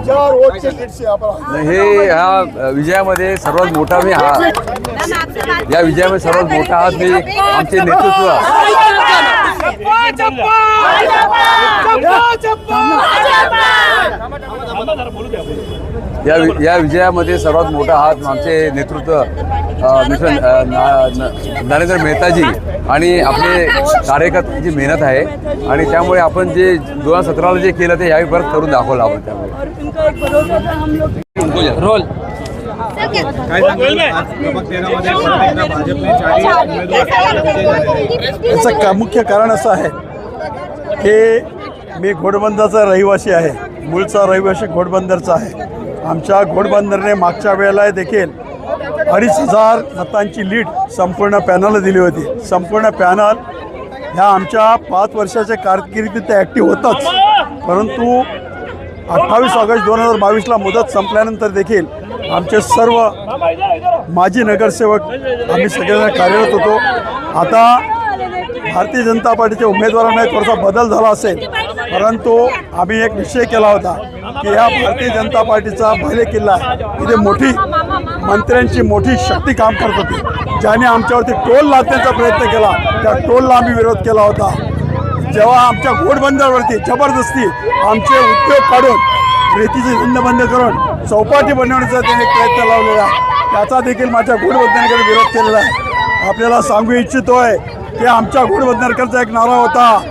1000 वोटचे lead से आपण हे ह्या विजयामध्ये सर्वात मोठा मी या विजयामध्ये सर्वात मोठा हात मी आमचे नेतृत्व या विजयामध्ये सर्वात मोठा हात आमचे नेतृत्व मिस्टर नरेंद्र मेहताजी आणि आपले कार्यकर्त्यांची मेहनत आहे आणि त्यामुळे आपण जे 2017ला जे केलं ते यावेळी परत करून दाखवलं आपण त्यामुळे रोल याचं मुख्य कारण असं आहे की मी घोडबंदरचा रहिवासी आहे, मूळचा रहिवासी घोडबंदरचा आहे. आमच्या घोडबंदरने मागच्या वेळेला देखील 2500 मतांची लीड संपूर्ण पॅनलला दिली होती. संपूर्ण पॅनल ह्या आमच्या 5 वर्षाच्या कारकिर्दीत ॲक्टिव्ह होताच, परंतु 28 ऑगस्ट 2022ला मुदत संपल्यानंतर देखील आमचे सर्व माजी नगरसेवक आम्ही सगळेजण कार्यरत होतो. आता भारतीय जनता पार्टीच्या उमेदवारांना थोडासा बदल झाला असेल, परंतु आम्ही एक निश्चय केला होता की या भारतीय जनता पार्टीचा भाले किल्ला इथे मोठी मंत्र्यांची मोठी शक्ती काम करत होती. ज्याने आमच्यावरती टोल लादण्याचा प्रयत्न केला त्या टोलला आम्ही विरोध केला होता. जेव्हा आमच्या घोडबंदरवरती जबरदस्ती आमचे उद्योग काढून रेतीचे धंदे बंद करून चौपाटी बनवण्याचा त्याने प्रयत्न लावलेला, त्याचा देखील माझ्या घोडबंदरकडे विरोध केलेला आहे. आपल्याला सांगू इच्छितोय की आमच्या घोडबंदरकरचा एक नारा होता,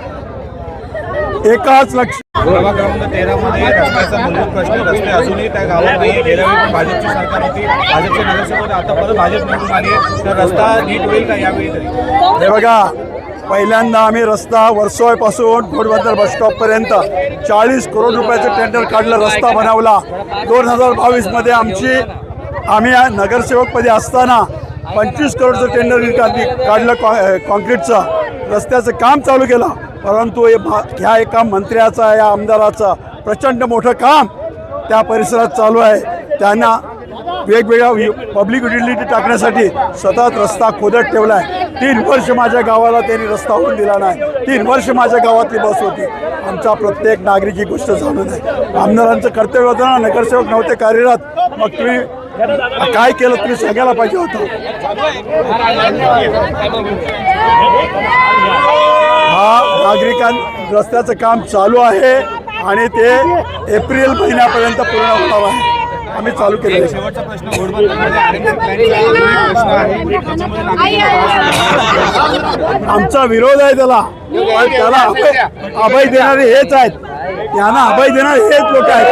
एकाच लक्ष. प्रभाग क्रमांक 13 मध्ये रस्त्याचा मूलभूत प्रश्न रस्ते अजूनही त्या गावात नाही. गेल्या वेळी पण भाजपची सरकार होती, भाजपचे नगरसेवक आता परत भाजप निवडून आली, तर रस्ता नीट होईल का यावेळी तरी? हे बघा, पहिल्यांदा आम्ही रस्ता वर्सोवापासून घोडबंदर बसस्टॉपपर्यंत 40 करोड रुपयाचं टेंडर काढलं, रस्ता बनवला. 2022मध्ये आम्ही नगरसेवकपदी असताना 25 करोडचं टेंडर काढलं कॉन्क्रीटचं, रस्त्याचं काम चालू केलं. परंतु ह्या एका मंत्र्याचा या आमदाराचं प्रचंड मोठं काम त्या परिसरात चालू आहे. त्यांना वेगवेगळ्या पब्लिक युटिलिटी टाकण्यासाठी सतत रस्ता खोदत ठेवला आहे. 3 वर्ष माझ्या गावाला त्यांनी रस्ता होऊन दिला नाही. 3 वर्ष माझ्या गावातली बस होती. आमचा प्रत्येक नागरिक ही गोष्ट जाणून आहे. आमदारांचं कर्तव्य होतं ना, नगरसेवक नव्हते कार्यरत, मग तुम्ही काय केलं तुम्ही सांगायला पाहिजे होतं. हा रस्त्याचं काम चालू आहे आणि ते एप्रिल महिन्यापर्यंत पूर्ण होणार आहे. आम्ही चालू केलेलं आहे. शेवटचा प्रश्न, घोडबंदरमध्ये आमचा विरोध आहे त्याला, पण त्याला अभय देणारे हेच आहेत, त्यांना अभय देणारे हेच लोक आहेत.